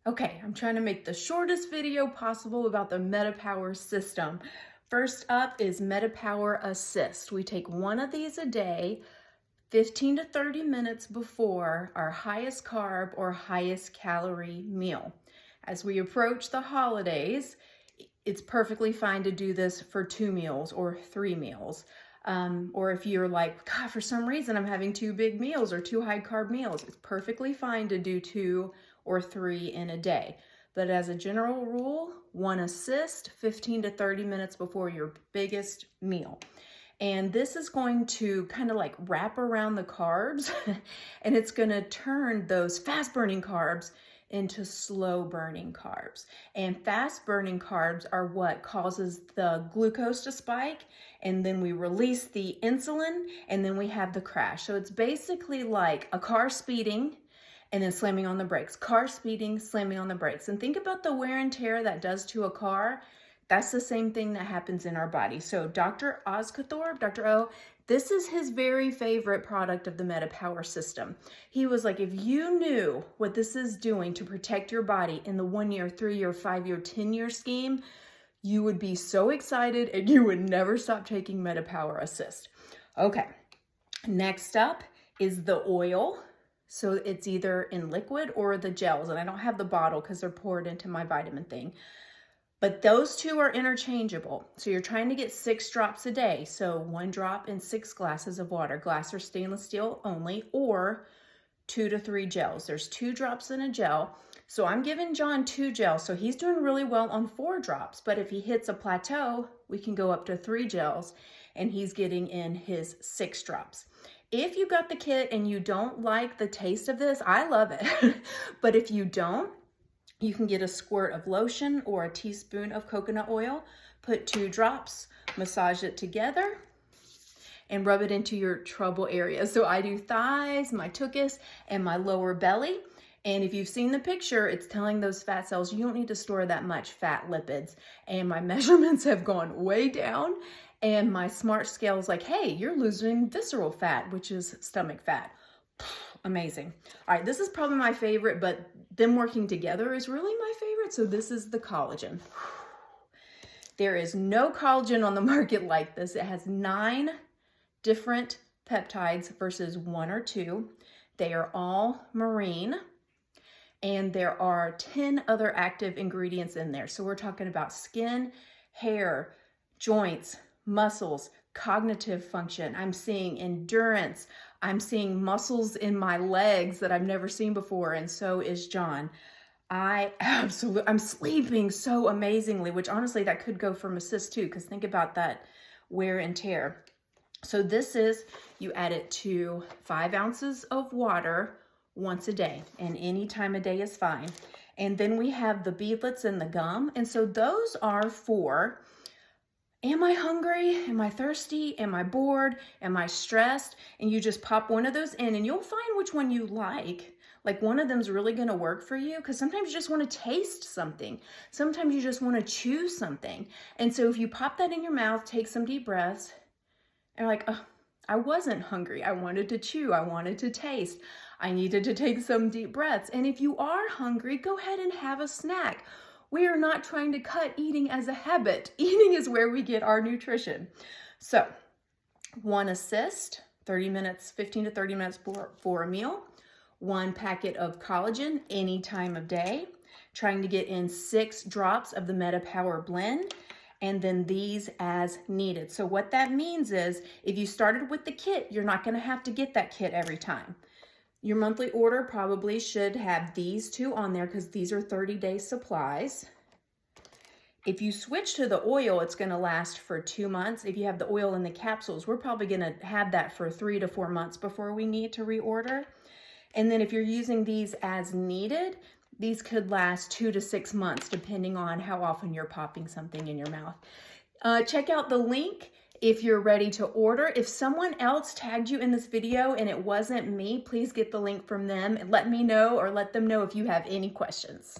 Okay, I'm trying to make the shortest video possible about the MetaPower system. First up is MetaPower Assist. We take one of these a day, 15 to 30 minutes before our highest carb or highest calorie meal. As we approach the holidays, it's perfectly fine to do this for 2 meals or 3 meals. Or if you're like, God, for some reason I'm having 2 big meals or 2 high carb meals, it's perfectly fine to do 2 or 3 in a day. But as a general rule, one assist 15 to 30 minutes before your biggest meal. And this is going to kind of like wrap around the carbs and it's going to turn those fast burning carbs into slow burning carbs. And fast burning carbs are what causes the glucose to spike, and then we release the insulin, and then we have the crash. So it's basically like a car speeding and then slamming on the brakes. Car speeding, slamming on the brakes. And think about the wear and tear that does to a car. That's the same thing that happens in our body. So Dr. Ozkathorpe, Dr. O, this is his very favorite product of the MetaPower system. He was like, if you knew what this is doing to protect your body in the 1 year, 3 year, 5 year, 10-year scheme, you would be so excited and you would never stop taking MetaPower Assist. Okay, next up is the oil. So it's either in liquid or the gels, and I don't have the bottle because they're poured into my vitamin thing. But those two are interchangeable. So you're trying to get 6 drops a day. So 1 drop in 6 glasses of water, glass or stainless steel only, or 2 to 3 gels. There's 2 drops in a gel. So I'm giving John 2 gels. So he's doing really well on 4 drops. But if he hits a plateau, we can go up to 3 gels and he's getting in his 6 drops. If you got the kit and you don't like the taste of this, I love it. But if you don't, you can get a squirt of lotion or a teaspoon of coconut oil, put 2 drops, massage it together, and rub it into your trouble area. So I do thighs, my tuchus, and my lower belly. And if you've seen the picture, it's telling those fat cells you don't need to store that much fat lipids. And my measurements have gone way down. And my smart scale is like, hey, you're losing visceral fat, which is stomach fat. Amazing. All right, this is probably my favorite, but them working together is really my favorite. So this is the collagen. There is no collagen on the market like this. It has 9 different peptides versus 1 or 2. They are all marine, and there are 10 other active ingredients in there. So we're talking about skin, hair, joints, muscles, cognitive function. I'm seeing endurance. I'm seeing muscles in my legs that I've never seen before, and so is John. I'm sleeping so amazingly, which honestly that could go from assist too, because think about that wear and tear. So this is, you add it to 5 ounces of water once a day, and any time of day is fine. And then we have the beadlets and the gum, and so those are for, am I hungry? Am I thirsty? Am I bored? Am I stressed? And you just pop one of those in and you'll find which one you like. Like one of them's really gonna work for you, because sometimes you just wanna taste something. Sometimes you just wanna chew something. And so if you pop that in your mouth, take some deep breaths, and like, oh, I wasn't hungry. I wanted to chew, I wanted to taste. I needed to take some deep breaths. And if you are hungry, go ahead and have a snack. We are not trying to cut eating as a habit. Eating is where we get our nutrition. So 1 assist, 30 minutes, 15 to 30 minutes for a meal. 1 packet of collagen any time of day. Trying to get in 6 drops of the MetaPower blend. And then these as needed. So what that means is if you started with the kit, you're not going to have to get that kit every time. Your monthly order probably should have these 2 on there because these are 30-day supplies. If you switch to the oil, it's going to last for 2 months. If you have the oil in the capsules, we're probably going to have that for 3 to 4 months before we need to reorder. And then if you're using these as needed, these could last 2 to 6 months depending on how often you're popping something in your mouth. Check out the link if you're ready to order. If someone else tagged you in this video and it wasn't me, please get the link from them and let me know, or let them know if you have any questions.